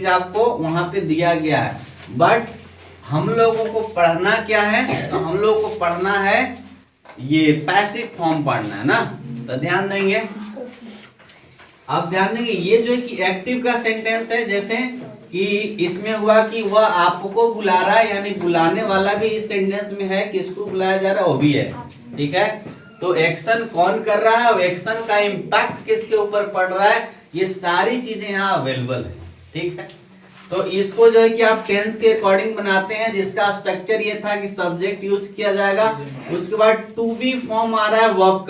चीज आपको वहां पे दिया गया है, बट हम लोगों को पढ़ना क्या है, तो हम लोगों को पढ़ना है ये पैसिव फॉर्म पढ़ना है ना। तो ध्यान देंगे, अब ध्यान देंगे ये जो है कि एक्टिव का सेंटेंस है, जैसे कि इसमें हुआ कि वह आपको बुला रहा है, यानी बुलाने वाला भी इस सेंटेंस में है, किसको बुलाया जा रहा है वो भी है, ठीक है। तो एक्शन कौन कर रहा है, एक्शन का इम्पैक्ट किसके ऊपर पड़ रहा है, ये सारी चीजें यहाँ अवेलेबल है, ठीक है। तो इसको जो है कि आप टेंस के अकॉर्डिंग बनाते हैं, जिसका स्ट्रक्चर ये था कि सब्जेक्ट यूज किया जाएगा, उसके बाद टू बी फॉर्म आ रहा है वर्ब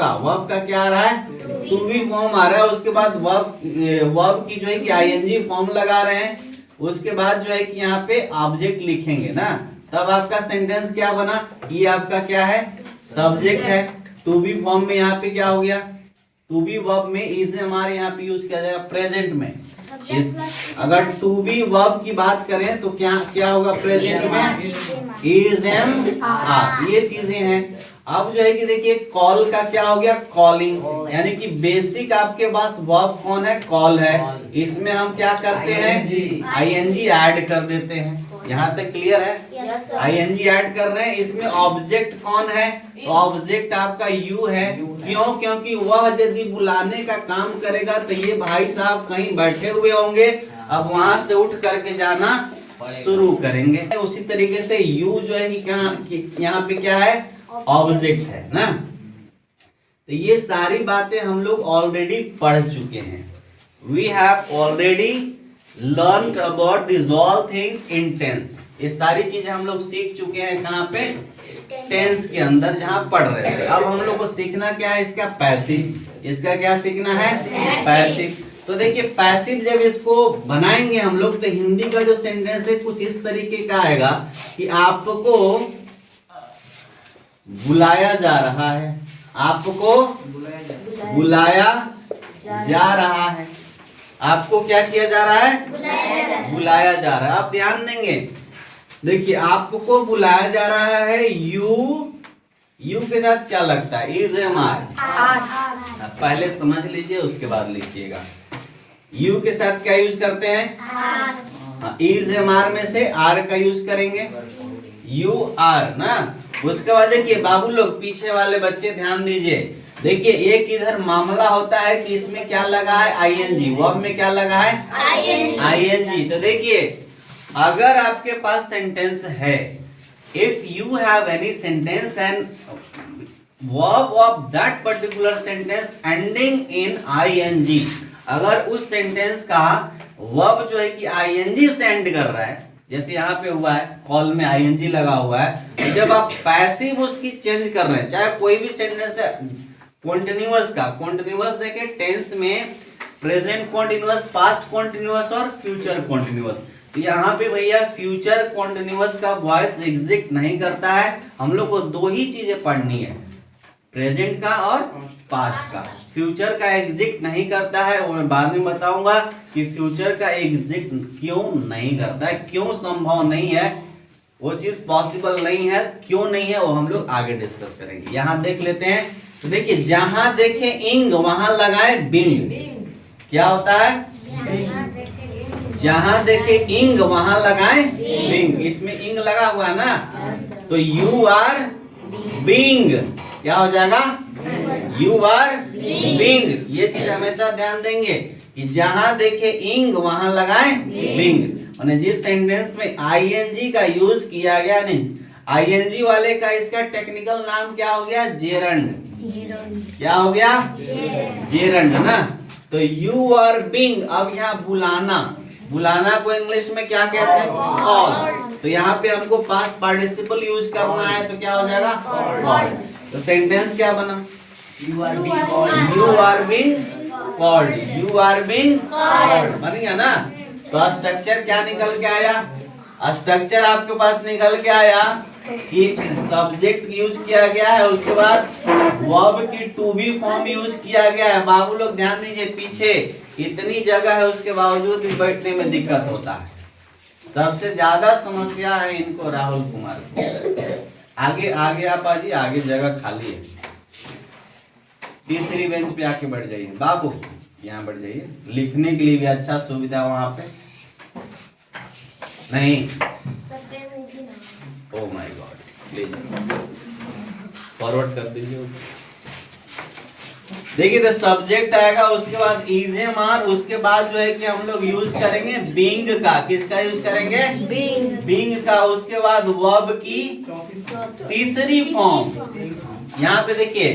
का क्या आ रहा है, टू बी फॉर्म आ रहा है, उसके बाद वर्ब की जो है कि आईएनजी फॉर्म लगा रहे हैं, उसके बाद जो है कि यहाँ पे ऑब्जेक्ट लिखेंगे ना, तब आपका सेंटेंस क्या बना, ये आपका क्या है, सब्जेक्ट है। टू बी फॉर्म में यहाँ पे क्या हो गया, टू बी वर्ब में इज हमारे यहाँ पे यूज किया जाएगा प्रेजेंट में। अगर टू बी वर्ब की बात करें तो क्या क्या होगा प्रेजेंट में, इज एम आर, ये चीजें हैं। अब जो है कि देखिए कॉल का क्या हो गया, कॉलिंग, यानी कि बेसिक आपके पास वर्ब कौन है, कॉल है, इसमें हम क्या करते हैं, आईएनजी ऐड कर देते हैं। यहाँ तक क्लियर है, आईएनजी ऐड कर रहे हैं। इसमें ऑब्जेक्ट कौन है, तो ऑब्जेक्ट आपका यू है, क्यों, क्योंकि वह यदि बुलाने का काम करेगा तो ये भाई साहब कहीं बैठे हुए होंगे, अब वहां से उठ करके जाना शुरू करेंगे। उसी तरीके से यू जो है कि यहाँ पे क्या है, ऑब्जेक्ट है ना। तो ये सारी बातें हम लोग ऑलरेडी पढ़ चुके हैं, we have already learn about this all things in tense. ये सारी चीजें हम लोग सीख चुके हैं, कहाँ पे, टेंस के अंदर जहां पढ़ रहे थे। अब हम लोग को सीखना क्या है, इसका पैसिव, इसका क्या सीखना है, पैसिव। तो देखिए पैसिव जब इसको बनाएंगे हम लोग, तो हिंदी का जो सेंटेंस है कुछ इस तरीके का आएगा कि आपको बुलाया जा रहा है, आपको बुलाया जा रहा है, आपको क्या किया जा रहा है, बुलाया जा रहा है। आप ध्यान देंगे, देखिए आपको बुलाया जा रहा है, यू के साथ क्या लगता है, इज एम आर, पहले समझ लीजिए उसके बाद लिखिएगा। यू के साथ क्या यूज करते हैं, इज एम आर में से आर का यूज करेंगे, यू आर ना। उसके बाद देखिए बाबू लोग, पीछे वाले बच्चे ध्यान दीजिए, देखिए एक इधर मामला होता है कि इसमें क्या लगा है, आईएनजी, वर्ब में क्या लगा है, आईएनजी। तो देखिए अगर आपके पास सेंटेंस है, if you have any sentence and verb of that particular sentence ending in ING, अगर उस सेंटेंस का वर्ब जो है कि आईएनजी से एंड कर रहा है, जैसे यहाँ पे हुआ है कॉल में आईएनजी लगा हुआ है, तो जब आप पैसिव उसकी चेंज कर रहे हैं, चाहे कोई भी सेंटेंस है, कॉन्टिन्यूअस का, कॉन्टिन्यूअस देखें टेंस में प्रेजेंट कॉन्टिन्यूअस, पास्ट कॉन्टिन्यूअस और फ्यूचर कॉन्टिन्यूअस। तो यहाँ पे भैया फ्यूचर कॉन्टिन्यूअस का वॉइस एग्जिस्ट नहीं करता है, हम लोग को दो ही चीजें पढ़नी है, प्रेजेंट का और पास्ट का। फ्यूचर का एग्जिस्ट नहीं करता है, वो मैं बाद में बताऊंगा कि फ्यूचर का एग्जिस्ट क्यों नहीं करता है, क्यों संभव नहीं है, वो चीज पॉसिबल नहीं है, क्यों नहीं है, वो हम लोग आगे डिस्कस करेंगे। यहाँ देख लेते हैं, तो देखिए जहां देखे इंग वहां लगाए बिंग, क्या होता है, जहां देखे इंग वहां लगाए बिंग, इसमें इंग लगा हुआ है ना, तो यू आर बिंग, क्या हो जाएगा, यू आर बिंग। ये चीज हमेशा ध्यान देंगे कि जहां देखे इंग वहां लगाए बिंग। और जिस सेंटेंस में आईएनजी का यूज किया गया, नहीं आईएनजी वाले का इसका टेक्निकल नाम क्या हो गया, जेरंड, क्या हो गया, जेरंड ना। तो यू आर बिंग, अब यहाँ बुलाना, बुलाना को इंग्लिश में क्या कहते हैं, कॉल। तो यहाँ पे हमको पास्ट पार्टिसिपल यूज करना है, तो क्या हो जाएगा, कॉल। तो सेंटेंस क्या बना, you are being called, you are being called बन गया ना। तो स्ट्रक्चर क्या निकल के आया, स्ट्रक्चर आपके पास निकल के आया कि सब्जेक्ट यूज किया गया है, उसके बाद वर्ब की टू बी फॉर्म यूज किया गया है। बाबू लोग ध्यान दीजिए, पीछे इतनी जगह है उसके बावजूद भी बैठने में दिक्कत होता है। सबसे ज्यादा समस्या है इनको, राहुल कुमार को। आगे आगे आप आइए, आगे जगह खाली है, तीसरी बेंच पे आके बैठ जाइए बाबू, यहाँ बैठ जाइए, लिखने के लिए भी अच्छा सुविधा वहां पे। नहीं, oh my God, please forward कर दीजिए। देखिए तो सब्जेक्ट आएगा, उसके बाद इज एम आर, उसके बाद जो है कि हम लोग यूज करेंगे बीइंग का। किसका यूज करेंगे? बीइंग का। उसके बाद वर्ब की तीसरी फॉर्म। यहाँ पे देखिए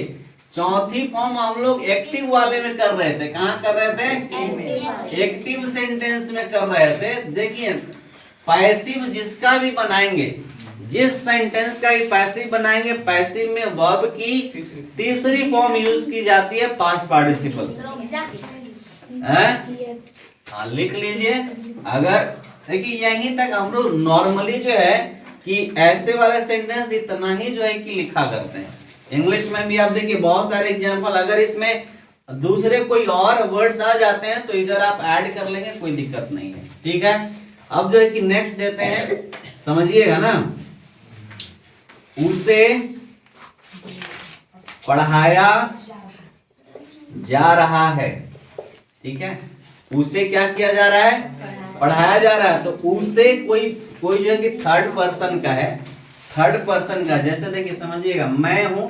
चौथी फॉर्म हम लोग एक्टिव वाले में कर रहे थे। कहाँ कर रहे थे? एक्टिव सेंटेंस में कर रहे थे। देखिए पैसिव जिसका भी बनाएंगे, जिस सेंटेंस का भी पैसिव बनाएंगे, पैसिव में वर्ब की तीसरी फॉर्म यूज की जाती है पास्ट पार्टिसिपल। हाँ लिख लीजिए। अगर देखिए यहीं तक हम लोग नॉर्मली जो है कि ऐसे वाले सेंटेंस इतना ही जो है कि लिखा करते हैं। इंग्लिश में भी आप देखिए बहुत सारे एग्जांपल, अगर इसमें दूसरे कोई और वर्ड्स आ जाते हैं तो इधर आप ऐड कर लेंगे, कोई दिक्कत नहीं है। ठीक है, अब जो है कि नेक्स्ट देते हैं, समझिएगा ना। उसे पढ़ाया जा रहा है। ठीक है, उसे क्या किया जा रहा है? पढ़ाया जा रहा है। तो उसे कोई जो है कि थर्ड पर्सन का है, थर्ड पर्सन का। जैसे देखिए समझिएगा, मैं हूं,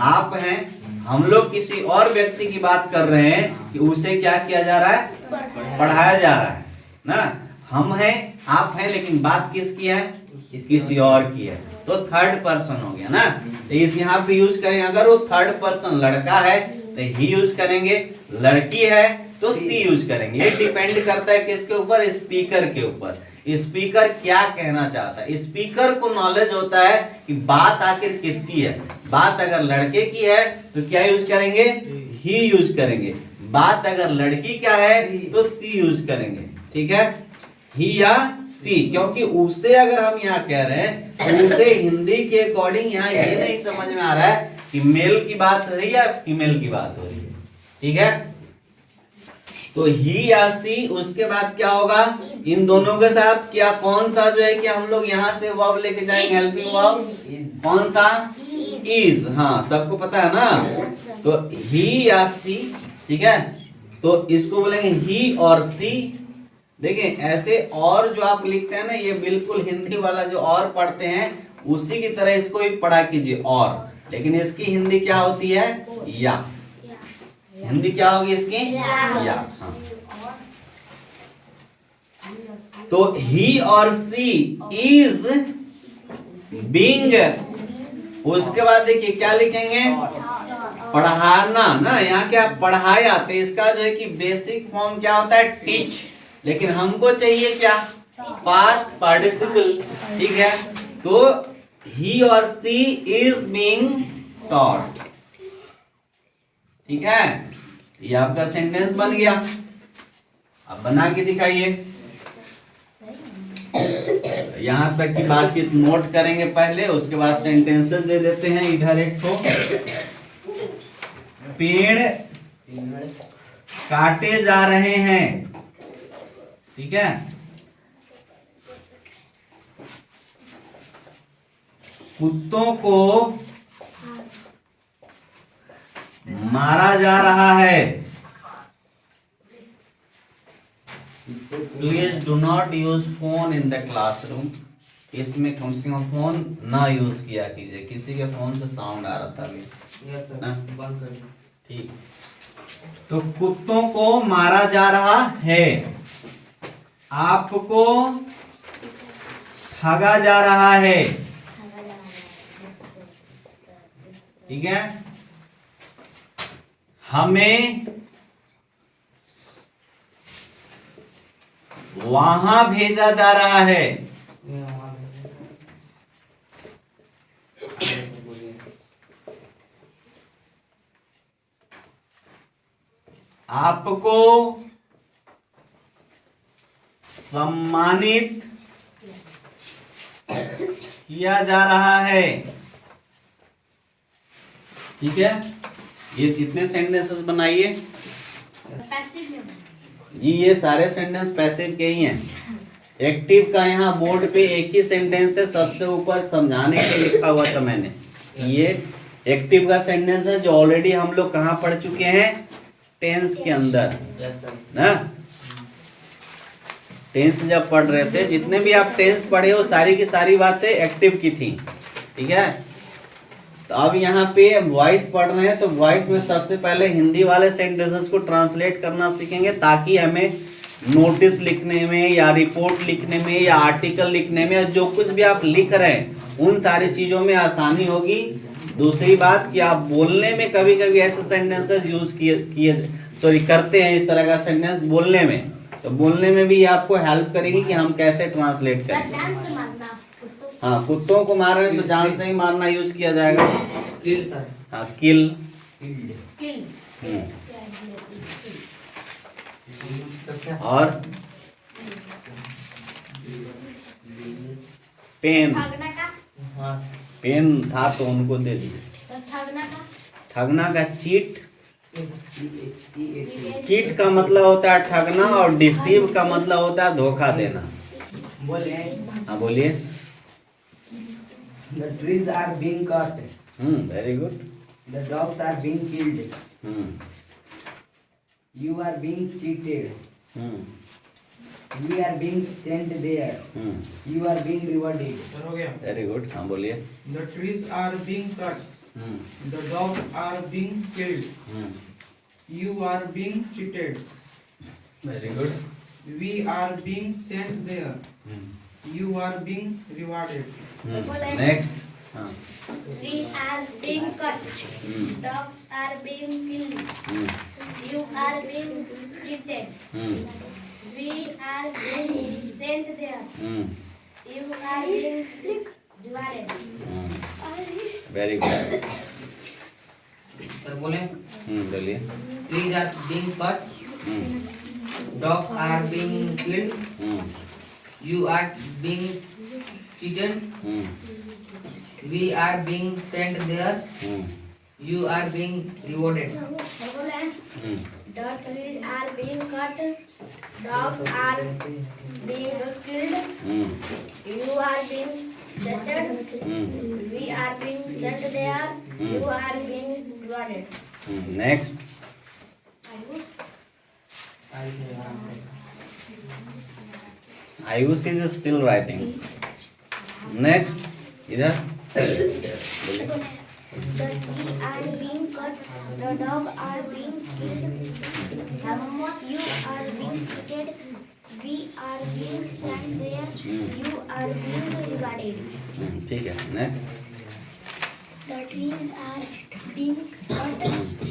आप हैं, हम लोग किसी और व्यक्ति की बात कर रहे हैं कि उसे क्या किया जा रहा है? पढ़ाया जा रहा है ना। हम हैं, आप हैं, लेकिन बात किसकी है? किसी और की है, तो थर्ड पर्सन हो गया ना। तो इस यहाँ पे यूज करेंगे। अगर वो थर्ड पर्सन लड़का है तो ही यूज करेंगे, लड़की है तो सी यूज करेंगे। ये डिपेंड करता है किसके ऊपर? स्पीकर के ऊपर। स्पीकर क्या कहना चाहता है। स्पीकर को नॉलेज होता है कि बात आखिर किसकी है। बात अगर लड़के की है तो क्या यूज करेंगे? ही यूज करेंगे। बात अगर लड़की का है तो सी यूज करेंगे। ठीक है, ही या सी, क्योंकि उसे अगर हम यहाँ कह रहे हैं तो उसे हिंदी के अकॉर्डिंग यहाँ ये नहीं समझ में आ रहा है कि मेल की बात हो रही है या फीमेल की बात हो रही है। ठीक है, तो ही या सी, उसके बाद क्या होगा? इन दोनों के साथ क्या, कौन सा जो है कि हम लोग यहाँ से वर्ब लेके जाएंगे? हेल्पिंग वर्ब कौन सा? इज। हाँ सबको पता है ना। तो ही या सी, ठीक है, तो इसको बोलेंगे ही और सी। देखिए ऐसे और जो आप लिखते हैं ना, ये बिल्कुल हिंदी वाला जो और पढ़ते हैं उसी की तरह इसको भी पढ़ा कीजिए और, लेकिन इसकी हिंदी क्या होती है? या। हिंदी क्या होगी इसकी? या। हाँ। तो ही और सी इज बीइंग, उसके बाद देखिए क्या लिखेंगे? पढ़ाना ना। यहाँ क्या? पढ़ाया। तो इसका जो है कि बेसिक फॉर्म क्या होता है? टीच। लेकिन हमको चाहिए क्या? Past participle. ठीक है, तो ही और सी इज बीइंग टॉट। ठीक है, ये आपका सेंटेंस बन गया। अब बना के दिखाइए। यहां तक की बातचीत नोट करेंगे पहले, उसके बाद सेंटेंसेस दे देते हैं। इधर एक तो पेड़ काटे जा रहे हैं। ठीक है, कुत्तों को मारा जा रहा है। Please do not use phone in the classroom. इसमें कम से कम फोन ना यूज किया कीजिए। किसी के फोन से साउंड आ रहा था अभी। ठीक, तो कुत्तों को मारा जा रहा है। आपको ठगा जा रहा है। ठीक है, हमें वहां भेजा जा रहा है। आपको सम्मानित किया जा रहा है। ठीक है, ये कितने सेंटेंसेस बनाइए जी? ये सारे सेंटेंस पैसिव के ही हैं। एक्टिव का यहाँ बोर्ड पे एक ही सेंटेंस है, सबसे ऊपर समझाने के लिए लिखा हुआ था मैंने। ये एक्टिव का सेंटेंस है जो ऑलरेडी हम लोग कहाँ पढ़ चुके हैं? टेंस के अंदर ना। टेंस जब पढ़ रहे थे, जितने भी आप टेंस पढ़े हो सारी की सारी बातें एक्टिव की थी, ठीक है। तो अब यहाँ पे वॉइस पढ़ रहे हैं, तो वॉइस में सबसे पहले हिंदी वाले सेंटेंसेस को ट्रांसलेट करना सीखेंगे, ताकि हमें नोटिस लिखने में या रिपोर्ट लिखने में या आर्टिकल लिखने में, जो कुछ भी आप लिख रहे हैं उन सारी चीज़ों में आसानी होगी। दूसरी बात कि आप बोलने में कभी कभी ऐसे सेंटेंसेस यूज करते हैं, इस तरह का सेंटेंस बोलने में, तो बोलने में भी आपको हेल्प करेगी कि हम कैसे ट्रांसलेट करें। हाँ, कुत्तों को मार रहे हैं तो जान से ही मारना यूज किया जाएगा। किल सर। हाँ, किल। और पेन। पेन था तो उनको दे दिए। ठगना का चीट। चीट का मतलब होता है ठगना, और डिसीव का मतलब होता है धोखा देना। हाँ बोलिए। The trees are being cut. Very good. The dogs are being killed. You are being cheated. We are being sent there. You are being rewarded. Sir हो गया। Very good. हाँ बोलिए। The trees are being cut. The dogs are being killed. You are being cheated. Very good. We are being sent there. You are being rewarded. Next. हाँ। Trees are being cut. Dogs are being killed. You are being cheated. We are being sent there. You are being rewarded. Very good. Sir बोले। बोलिए। Trees are being cut. Dogs are being killed. You are being cheated. We are being sent there. You are being rewarded. The trees are being cut. Dogs are being killed. You are being cheated. We are being sent there. You are being rewarded. Next. Ayush is still writing. Next. इधर बोलिए। The trees are being cut. The dogs are being killed. You are being cheated. We are being sent there. You are being rewarded. ठीक है। Next. The trees are being cut.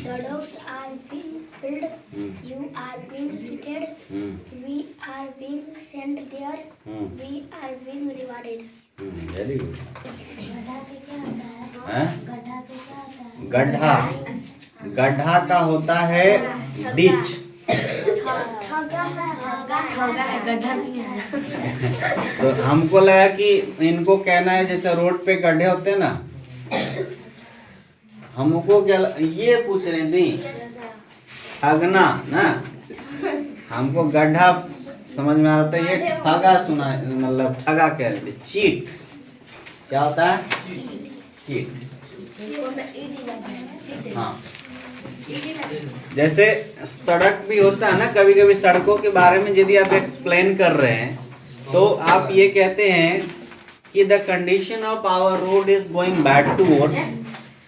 The dogs are being killed. You are being cheated. We are being sent there. We are being rewarded. Very good. गड्ढा के क्या होता है? हाँ? गड्ढा के क्या होता है? गड्ढा। गड्ढा का होता है डिच। गड्ढा नहीं है। तो हमको लगा कि इनको कहना है जैसे रोड पे गड्ढे होते हैं ना, हमको क्या ये पूछ रहे थे ठगना ना, हमको गड्ढा समझ में आ रहा था, ये ठगा सुना, मतलब ठगा कह रहे थे। चीट क्या होता है? चीट। हाँ, जैसे सड़क भी होता है ना, कभी कभी सड़कों के बारे में यदि आप एक्सप्लेन कर रहे हैं तो आप ये कहते हैं कि the condition of our road is going bad to worse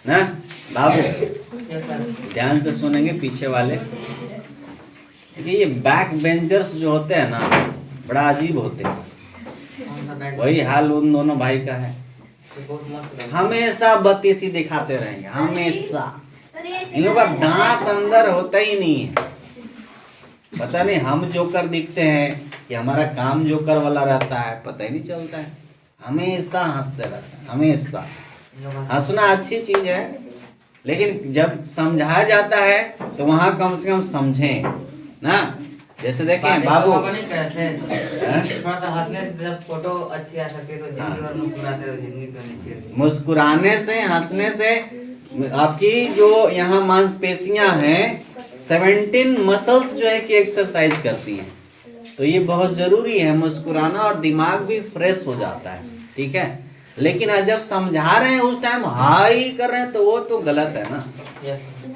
ना। बाबू ध्यान से सुनेंगे पीछे वाले, ये बैक बेंचर्स जो होते हैं ना बड़ा अजीब होते हैं। वही हाल उन दोनों भाई का है, हमेशा बत्तीसी दिखाते रहेंगे, हमेशा। इन लोगों का दांत अंदर होता ही नहीं है। पता नहीं हम जोकर दिखते हैं कि हमारा काम जोकर वाला रहता है, पता ही नहीं चलता है। हमेशा हंसते रहते हैं, हमेशा। हंसना अच्छी चीज है, लेकिन जब समझाया जाता है तो वहां कम से कम समझें ना। जैसे देखें बाबू, थोड़ा सा हंसने से जब फोटो अच्छी आ सकती है तो जिंदगी भर मुस्कुराते रहो, जिंदगी तो नहीं चाहिए। मुस्कुराने से, हंसने से आपकी जो यहाँ मांसपेशियां हैं 17 मसल्स जो है कि एक्सरसाइज करती हैं, तो ये बहुत जरूरी है मुस्कुराना, और दिमाग भी फ्रेश हो जाता है, ठीक है। लेकिन जब समझा रहे हैं उस टाइम हाई कर रहे हैं तो वो तो गलत है ना,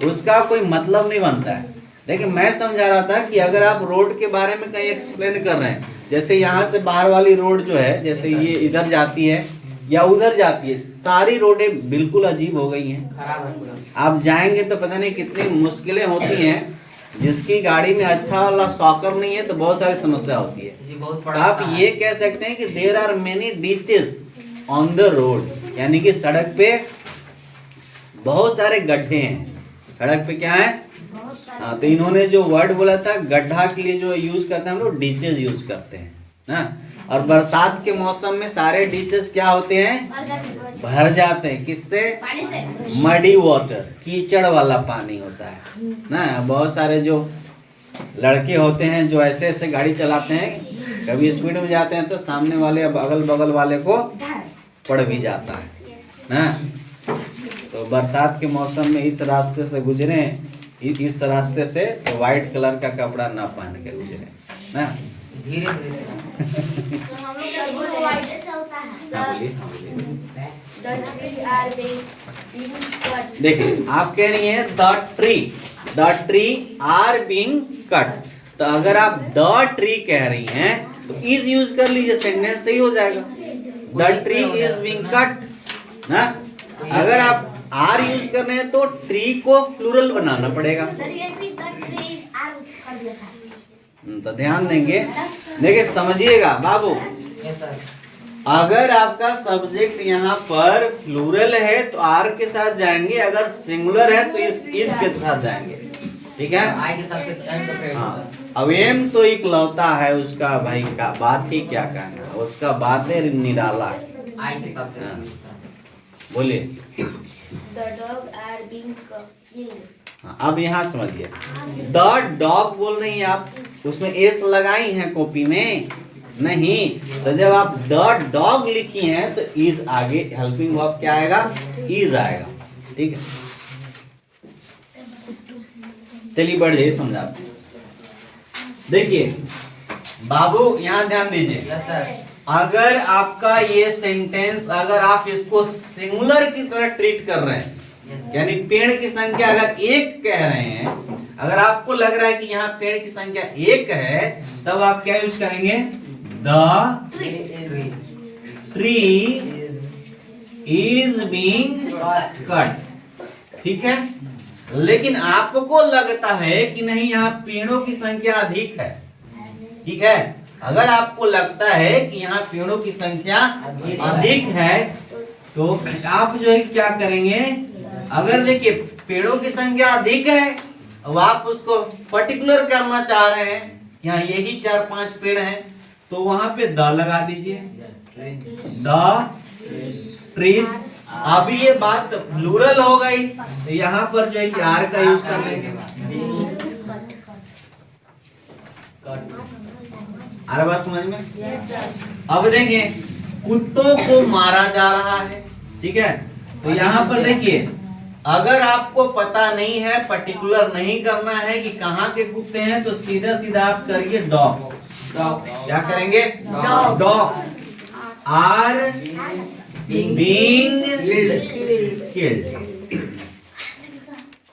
उसका कोई मतलब नहीं बनता है। देखिए मैं समझा रहा था कि अगर आप रोड के बारे में कहीं एक्सप्लेन कर रहे हैं, जैसे यहाँ से बाहर वाली रोड जो है, जैसे ये इधर जाती है या उधर जाती है, सारी रोडें बिल्कुल अजीब हो गई हैं, खराब है पूरा। आप जाएंगे तो पता नहीं कितनी मुश्किलें होती हैं। जिसकी गाड़ी में अच्छा वाला सॉकर नहीं है तो बहुत सारी समस्या होती है। जी बहुत तो बड़ा आप ये कह सकते हैं कि there are many ditches on the road, यानी कि सड़क पे बहुत सारे गड्ढे हैं। सड़क पे क्या है? हाँ, तो इन्होंने जो वर्ड बोला था गड्ढा के लिए जो यूज करते हैं हम लोग डिचेस यूज करते हैं ना। और बरसात के मौसम में सारे डिचेस क्या होते हैं? भर जाते हैं। किससे? पानी से। मडी वाटर, कीचड़ वाला पानी होता है ना। बहुत सारे जो लड़के होते हैं जो ऐसे ऐसे गाड़ी चलाते हैं, कभी स्पीड में जाते हैं तो सामने वाले अगल बगल वाले को पड़ भी जाता है ना। तो बरसात के मौसम में इस रास्ते से गुजरे, इस रास्ते से तो व्हाइट कलर का कपड़ा ना पहन के गुजरे ना। धीरे धीरे तो हम लोग का बोल वाइट चलता है। हाँ, बोलिए, हाँ, बोलिए। The trees are being cut. देखिए आप कह रही हैं the tree are being cut, तो अगर आप द ट्री कह रही हैं तो इज यूज कर लीजिए, सेंटेंस सही हो जाएगा। The tree is being cut ना। अगर आप आर यूज कर रहे हैं तो ट्री को प्लूरल बनाना पड़ेगा। सर ये भी the trees are कर दिया था। तो ध्यान देंगे, देखिए समझिएगा बाबू, ये सर अगर आपका सब्जेक्ट यहाँ पर प्लूरल है तो आर के साथ जाएंगे, अगर सिंगुलर है तो इस के साथ जाएंगे। ठीक है? आई के साथ से एम का प्रयोग होता हाँ, है। अब एम तो इकलौता है उसका, भाई का बात ही क्या कहना है, उसका बात है निराला। आई के साथ हाँ। से बोलिए। The dog are being killed. हाँ, अब यहाँ समझिए, द डॉग बोल रही हैं आप, उसमें एस लगाई हैं कॉपी में नहीं, तो जब आप द डॉग लिखी हैं तो इज आगे हेल्पिंग वर्ब क्या आएगा? इज आएगा। ठीक है, चलिए बढ़ जाइए, समझाते हैं। देखिए बाबू यहाँ ध्यान दीजिए, यस सर अगर आपका ये सेंटेंस, अगर आप इसको सिंगुलर की तरह ट्रीट कर रहे हैं, यानी पेड़ की संख्या अगर एक कह रहे हैं, अगर आपको लग रहा है कि यहाँ पेड़ की संख्या एक है, तब आप क्या यूज करेंगे? The tree is being cut. ठीक है, लेकिन आपको लगता है कि नहीं यहाँ पेड़ों की संख्या अधिक है। ठीक है, अगर आपको लगता है कि यहाँ पेड़ों की संख्या अधिक है तो आप जो है क्या करेंगे? अगर देखिए पेड़ों की संख्या अधिक है, अब आप उसको पर्टिकुलर करना चाह रहे हैं, यहाँ यही 4-5 पेड़ हैं, तो वहां पे द लगा दीजिए, द ट्रीज। अभी ये बात प्लूरल हो गई, तो यहाँ पर जो है कि आर का यूज कर लेंगे। अरे बात समझ में? अब देंगे कुत्तों को मारा जा रहा है। ठीक है, तो यहाँ पर देखिए, अगर आपको पता नहीं है, पर्टिकुलर नहीं करना है कि कहाँ के कुत्ते हैं, तो सीधा सीधा आप करिए डॉग्स। क्या करेंगे? Dogs are being killed.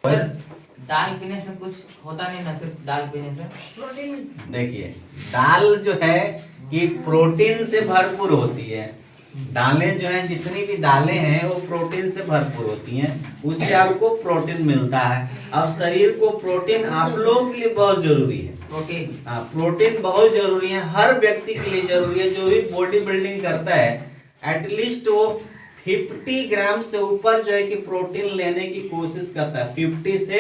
बस दाल पीने से कुछ होता नहीं ना, सिर्फ दाल पीने से। देखिए दाल जो है कि प्रोटीन से भरपूर होती है। दालें जो हैं, जितनी भी दालें हैं वो प्रोटीन से भरपूर होती हैं, उससे आपको प्रोटीन मिलता है। अब शरीर को प्रोटीन आप लोगों के लिए बहुत जरूरी है। प्रोटीन, हाँ, प्रोटीन बहुत जरूरी है, हर व्यक्ति के लिए जरूरी है। जो भी बॉडी बिल्डिंग करता है, एटलीस्ट वो 50 ग्राम से ऊपर जो है कि प्रोटीन लेने की कोशिश करता है, 50 से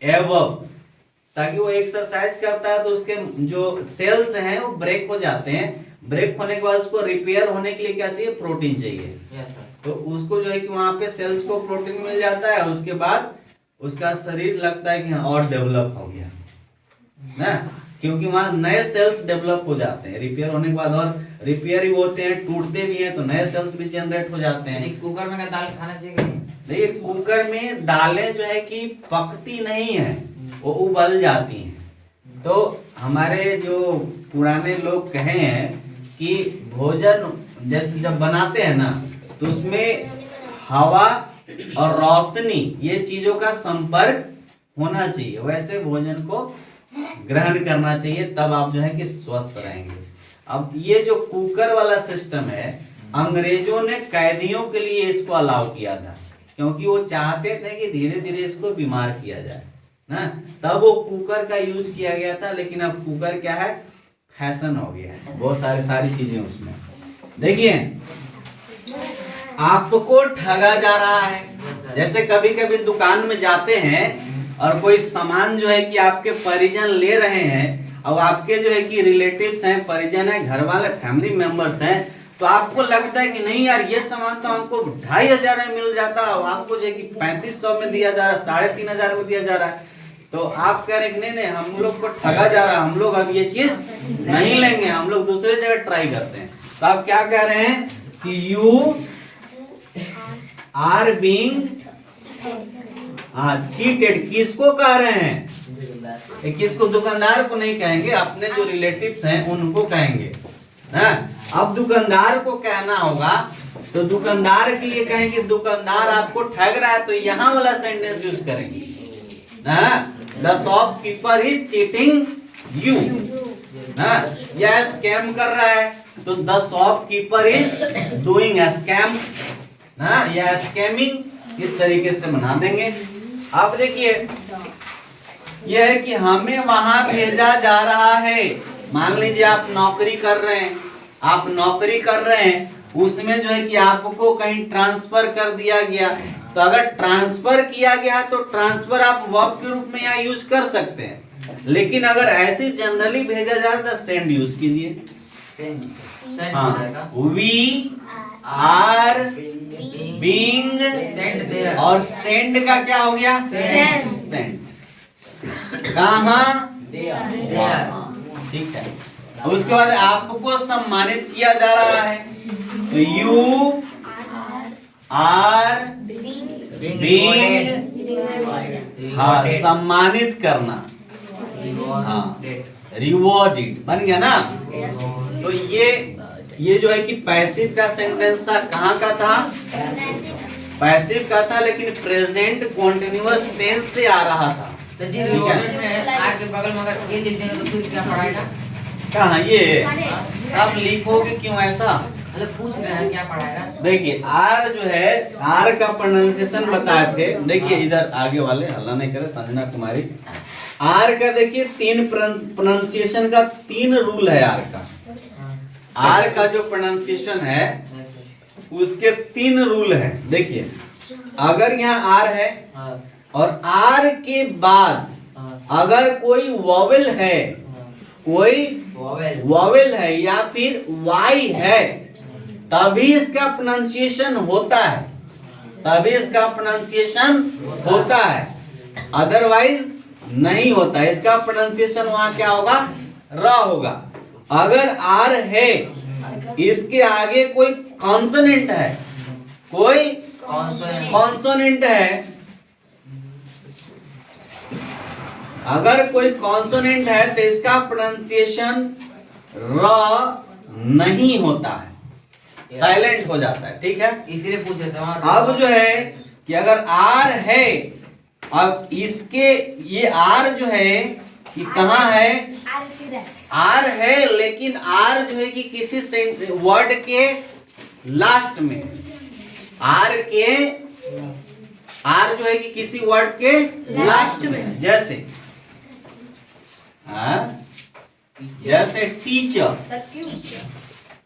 एबव, ताकि वो एक्सरसाइज करता है तो उसके जो सेल्स हैं वो ब्रेक हो जाते हैं। ब्रेक होने के बाद उसको रिपेयर होने के लिए क्या चाहिए? प्रोटीन चाहिए। Yes sir. तो उसको जो है कि वहां पे सेल्स को प्रोटीन मिल जाता है, उसके बाद उसका शरीर लगता है कि हाँ और डेवलप हो गया ना, क्योंकि वहां नए सेल्स डेवलप हो जाते हैं रिपेयर होने के बाद, और रिपेयर भी होते हैं, टूटते भी हैं, तो नए सेल्स भी जनरेट हो जाते हैं। कुकर में क्या दाल खाना चाहिए कि नहीं? देखिए कुकर में दालें जो है कि पकती नहीं है, वो उबल जाती हैं। तो हमारे जो पुराने लोग कहे हैं कि भोजन जैसे जब बनाते हैं ना, तो उसमें हवा और रोशनी ये चीजों का संपर्क होना चाहिए, वैसे भोजन को ग्रहण करना चाहिए, तब आप जो है कि स्वस्थ रहेंगे। अब ये जो कुकर वाला सिस्टम है, अंग्रेजों ने कैदियों के लिए इसको अलाउ किया था, क्योंकि वो चाहते थे कि धीरे धीरे इसको बीमार किया जाए ना, तब वो कुकर का यूज किया गया था। लेकिन अब कुकर क्या है, फैशन हो गया है, बहुत सारी चीजें उसमें। देखिए आपको ठगा जा रहा है। जैसे कभी कभी दुकान में जाते हैं और कोई सामान जो है कि आपके परिजन ले रहे हैं, और आपके जो है कि रिलेटिव्स हैं, परिजन हैं, घर वाले फैमिली मेंबर्स हैं, तो आपको लगता है कि नहीं यार ये सामान तो हमको 2500 में मिल जाता, और आपको जो है कि 3500 में दिया जा रहा है, 3500 में दिया जा रहा है। तो आप कह रहे कि नहीं हम लोग को ठगा जा रहा है, हम लोग अब ये चीज नहीं लेंगे, हम लोग दूसरे जगह ट्राई करते हैं। तो आप क्या कह रहे हैं कि यू आर बीइंग चीटेड। किसको कह रहे हैं, किसको? दुकानदार को नहीं कहेंगे, अपने जो रिलेटिव्स हैं उनको कहेंगे ना। अब दुकानदार को कहना होगा, तो दुकानदार के लिए कहेंगे दुकानदार आपको ठग रहा है, तो यहाँ वाला सेंटेंस यूज करेंगे ना, the shopkeeper is cheating you ना, या स्कैम कर रहा है, तो the shopkeeper is doing scams ना, या स्कैमिंग, इस तरीके से बना देंगे। अब देखिए यह है कि हमें वहां भेजा जा रहा है। मान लीजिए आप नौकरी कर रहे हैं, आप नौकरी कर रहे हैं, उसमें जो है कि आपको कहीं ट्रांसफर कर दिया गया, तो अगर ट्रांसफर किया गया तो ट्रांसफर आप वर्ब के रूप में यहाँ यूज कर सकते हैं। लेकिन अगर ऐसे जनरली भेजा जा रहा है तो सेंड यूज कीजिए। हाँ, वी आर बीइंग और सेंड का क्या हो गया, सेंड। कहाँ, ठीक है। अब उसके बाद आपको सम्मानित किया जा रहा है, तो यू आर बीइंग, हाँ सम्मानित करना, हाँ रिवॉर्डेड बन गया ना। तो ये जो है कि पैसिव का सेंटेंस था, कहाँ का था, पैसिव का था, लेकिन प्रेजेंट कॉन्टिन्यूअस टेंस से आ रहा था। तो जी रिवॉर्डेड में आर के बगल में अगर ए लिख देंगे तो फिर क्या पढ़ाएगा? कहाँ ये आप लिखोगे क्यों ऐसा? मतलब पूछ रहे हैं क्या पढ़ाएगा? देखिए आर जो है, आर का प्रोनाउंसिएशन बताए थे। देखिए इधर आगे वाले हल्ला नहीं करे, संजना कुमारी। आर का देखिए तीन प्रोनाउंसिएशन का 3 रूल है आर का। आर का जो प्रोनाउंसिएशन है उसके 3 रूल है। देखिए अगर यहाँ आर है और आर के बाद अगर कोई वॉवेल है, कोई वॉवेल है या फिर वाई है, तभी इसका प्रोनाउंसिएशन होता है, तभी इसका प्रोनाउंसिएशन होता है, अदरवाइज नहीं होता। इसका प्रोनाउंसिएशन वहां क्या होगा, र होगा। अगर आर है, इसके आगे कोई कॉन्सोनेंट है, कोई कॉन्सोनेंट है, अगर कोई कॉन्सोनेंट है तो इसका प्रोनाउंसिएशन र नहीं होता है, साइलेंट हो जाता है। ठीक है, इसीलिए पूछ रहे थे। अब जो है कि अगर आर है, अब इसके ये आर जो है कि कहाँ है, आर है, लेकिन आर जो है कि किसी वर्ड के लास्ट में, आर जो है कि किसी वर्ड के लास्ट में, जैसे जैसे टीचर।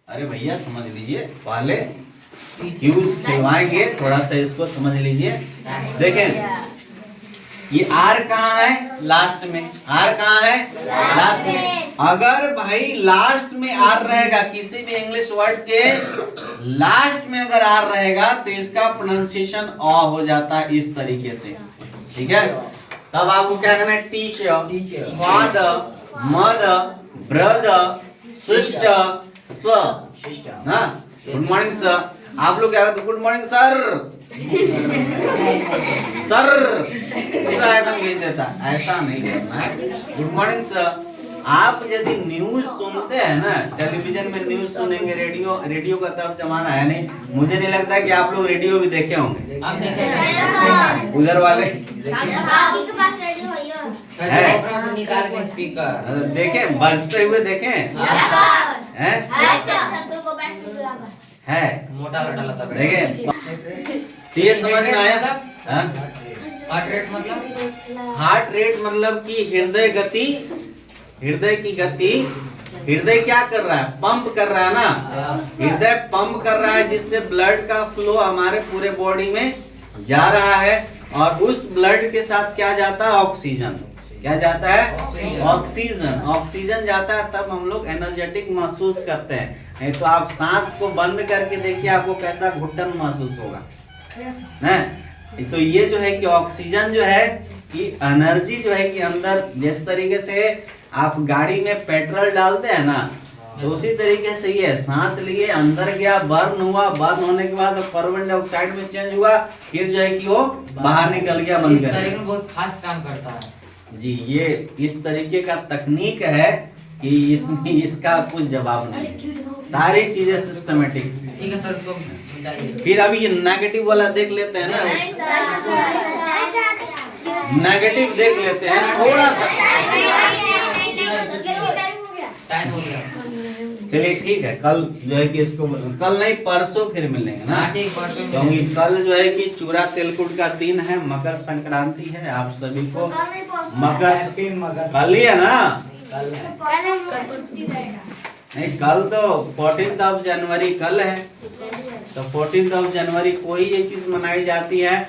अरे भैया समझ लीजिए, पहले यूज खिलवाएंगे, थोड़ा सा इसको समझ लीजिए। देखें ये आर कहाँ है, लास्ट में। आर कहाँ है, लास्ट में। अगर भाई लास्ट में आर रहेगा, किसी भी इंग्लिश वर्ड के लास्ट में अगर आर रहेगा तो इसका प्रोनाउंसिएशन अ हो जाता है इस तरीके से। ठीक है, तब आपको क्या करना है, teacher, father, mother, brother, sister, sir ना। गुड मॉर्निंग सर, आप लोग क्या कहते हैं, गुड मॉर्निंग सर, सर पूरा एकदम भेज देता, ऐसा नहीं करना है। गुड मॉर्निंग सर, आप यदि न्यूज सुनते हैं ना, टेलीविजन में न्यूज सुनेंगे, रेडियो का तब जमाना है नहीं, मुझे नहीं लगता कि आप लोग रेडियो भी देखे होंगे। आप देखें उधर वाले के पास रेडियो है है? निकाल के स्पीकर देखें, बजते हुए देखें हैं? है मोटा वाला डाला था देखें, तो ये समझ में आया? हाँ? हार्ट रेट मतलब हार्ट रेट मतलब कि हृदय गति, हृदय की गति, हृदय क्या कर रहा है, पंप कर रहा है ना, हृदय पंप कर रहा है जिससे ब्लड का फ्लो हमारे पूरे बॉडी में जा रहा है, और उस ब्लड के साथ क्या जाता है, ऑक्सीजन। क्या जाता है, ऑक्सीजन। ऑक्सीजन जाता है तब हम लोग एनर्जेटिक महसूस करते हैं, नहीं तो आप सांस को बंद करके देखिए आपको कैसा घुटन महसूस होगा ना। तो ये जो है कि ऑक्सीजन जो है कि एनर्जी जो है कि अंदर, जिस तरीके से आप गाड़ी में पेट्रोल डालते हैं ना, तो उसी तरीके से ये सांस लिए, अंदर गया, बर्न हुआ, बर्न होने के बाद कार्बन डाइऑक्साइड में चेंज हुआ, फिर जो है कि वो बाहर निकल गया, बंद इस कर शरीर दिया। में बहुत फास्ट काम करता है जी, ये इस तरीके का तकनीक है कि इसमें इसका कुछ जवाब नहीं, सारी चीजें सिस्टमेटिक। ठीक है सर, इसको बताइए। फिर अभी ये नेगेटिव वाला देख लेते हैं ना, नेगेटिव देख लेते हैं थोड़ा सा। टाइम हो गया। चलिए ठीक है, कल जो है कि इसको, कल नहीं परसों फिर मिलेंगे ना, हाँ, ठीक, परसों मिलेंगे। क्योंकि कल जो है कि चूड़ा तिलकुट का दिन है, मकर संक्रांति है, आप सभी को मकर कल ही है ना, नहीं कल तो 14 जनवरी कल है, तो 14 जनवरी को ही ये चीज मनाई जाती है।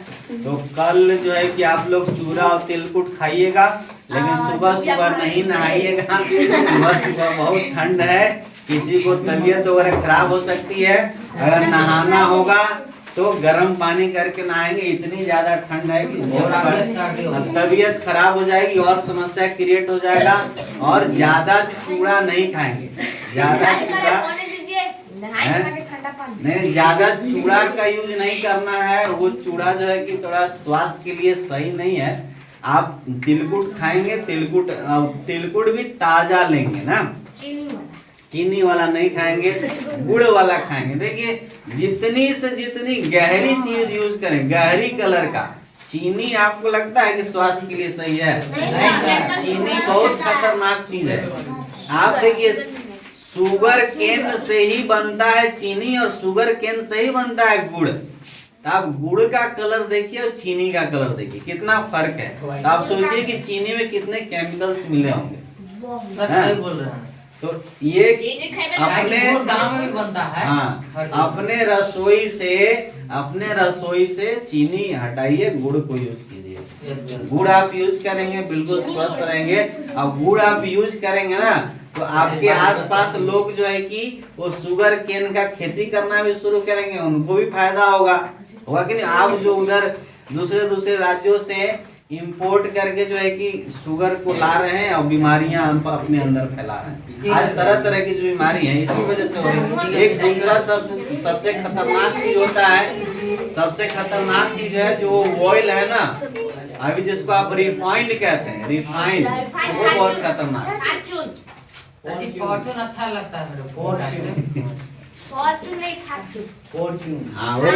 तो कल जो है कि आप लोग चूड़ा और तिलकुट खाइएगा, लेकिन सुबह सुबह नहीं नहाइएगा, सुबह सुबह बहुत ठंड है, किसी को तबीयत वगैरह खराब हो सकती है, अगर नहाना होगा तो गर्म पानी करके नहाएंगे, इतनी ज्यादा ठंड है कि तबीयत खराब हो जाएगी और समस्या क्रिएट हो जाएगा। और ज्यादा चूड़ा नहीं खाएंगे, ज्यादा चूड़ा नहीं, ज्यादा चूड़ा का यूज नहीं करना है, वो चूड़ा जो है कि थोड़ा स्वास्थ्य के लिए सही नहीं है। आप तिलकुट खाएंगे, तिलकुट भी ताजा लेंगे ना, चीनी वाला नहीं खाएंगे, गुड़ वाला खाएंगे। देखिए जितनी से जितनी गहरी चीज यूज करें, गहरी कलर का, चीनी आपको लगता है कि स्वास्थ्य के लिए सही है? चीनी बहुत खतरनाक चीज है। आप देखिए शुगर केन से ही बनता है चीनी, और शुगर केन से ही बनता है गुड़। तो आप गुड़ का कलर देखिए और चीनी का कलर देखिए, कितना फर्क है। तो आप सोचिए कि चीनी में कितने केमिकल्स मिले होंगे। सही बोल रहे हैं। तो ये अपने गांव में भी बनता है। हाँ, अपने रसोई से चीनी हटाइए, गुड़ को यूज कीजिए। गुड़ आप यूज करेंगे बिल्कुल स्वस्थ रहेंगे। अब गुड़ आप यूज करेंगे ना, तो आपके आसपास लोग जो है कि वो शुगर केन का खेती करना भी शुरू करेंगे, उनको भी फायदा होगा कि नहीं। आप जो उधर दूसरे राज्यों से इंपोर्ट करके जो है कि शुगर को ला रहे हैं और बीमारियां हम अपने अंदर फैला रहे हैं। आज तरह तरह की जो बीमारी है इसी वजह से हो रही है। एक दूसरा सबसे खतरनाक चीज होता है, सबसे खतरनाक चीज है जो ऑयल है ना, अभी जिसको आप रिफाइंड कहते हैं, रिफाइंड, वो बहुत खतरनाक। फॉर्चून अच्छा लगता है मेरे को। फॉर्च्यून हाँ, वो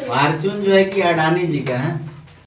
फॉर्चून जो है कि अडानी जी का है।